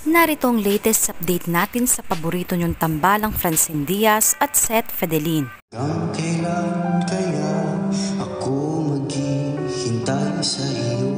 Narito ang latest update natin sa paborito niyong tambalang Francine Diaz at Seth Fedelin. Kailan kaya ako maghihintay sa iyo?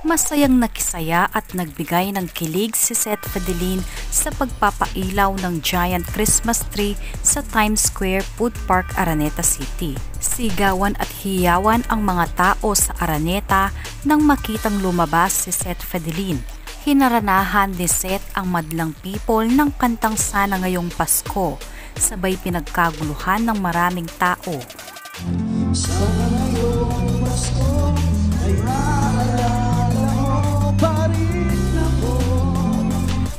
Masayang nakisaya at nagbigay ng kilig si Seth Fedelin sa pagpapailaw ng giant Christmas tree sa Times Square Food Park, Araneta City. Sigawan at hiyawan ang mga tao sa Araneta nang makitang lumabas si Seth Fedelin. Hinaranahan ni Seth ang madlang people ng kantang Sana Ngayong Pasko, sabay pinagkaguluhan ng maraming tao. Sana ngayong Pasko ay maalala mo pa rin ako.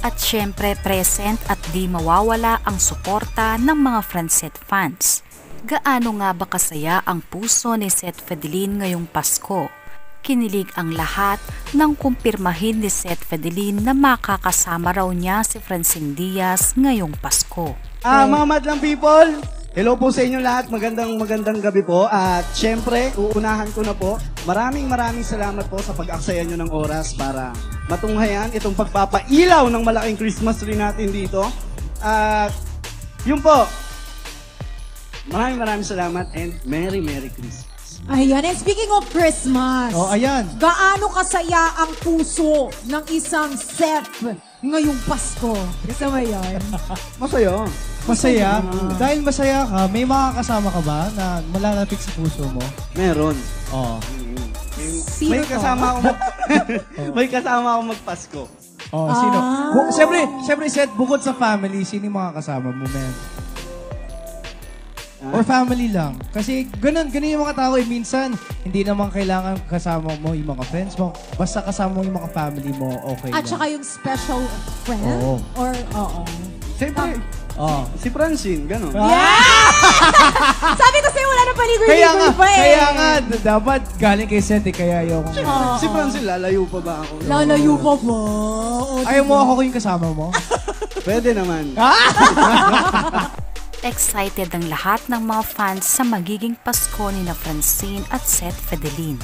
At syempre present at di mawawala ang suporta ng mga Francette fans. Gaano nga ba kasaya ang puso ni Seth Fedelin ngayong Pasko? Kinilig ang lahat nang kumpirmahin ni Seth Fedelin na makakasama raw niya si Francine Diaz ngayong Pasko. Mga madlang people, hello po sa inyo lahat. Magandang gabi po. At syempre, uunahan ko na po. Maraming salamat po sa pag-aksaya nyo ng oras para matunghayan itong pagpapailaw ng malaking Christmas tree natin dito. At yun po, maraming salamat and Merry Christmas. Ayan, and speaking of Christmas, ayan. gaano kasaya ang puso ng isang Seth ngayong Pasko? Gusto mo yun? Masaya. Dahil masaya ka, may makakasama ka ba na malalapit sa puso mo? Meron. Oo. Sino May to? kasama ako may kasama ako magpasko. Oh, sino? Siyempre, Seth, bukod sa family, sino yung makakasama mo, man? Or family lang. Kasi ganun yung mga tao minsan, hindi naman kailangan kasama mo yung mga friends mo. Basta kasama mo yung mga family mo, okay At lang. saka yung special friend? Oo. Or, oo. Siyempre, si Francine, gano'n. Sabi ko sa'yo, wala na paligoy-ligoy pa eh. Kaya nga, dapat galing kay Seth, kaya ayaw ko. Si Francine, lalayo pa ba ako? Lalayo pa ba? Ayaw mo ako yung kasama mo? Pwede naman. Excited ang lahat ng mga fans sa magiging Pasko ni na Francine at Seth Fedelin.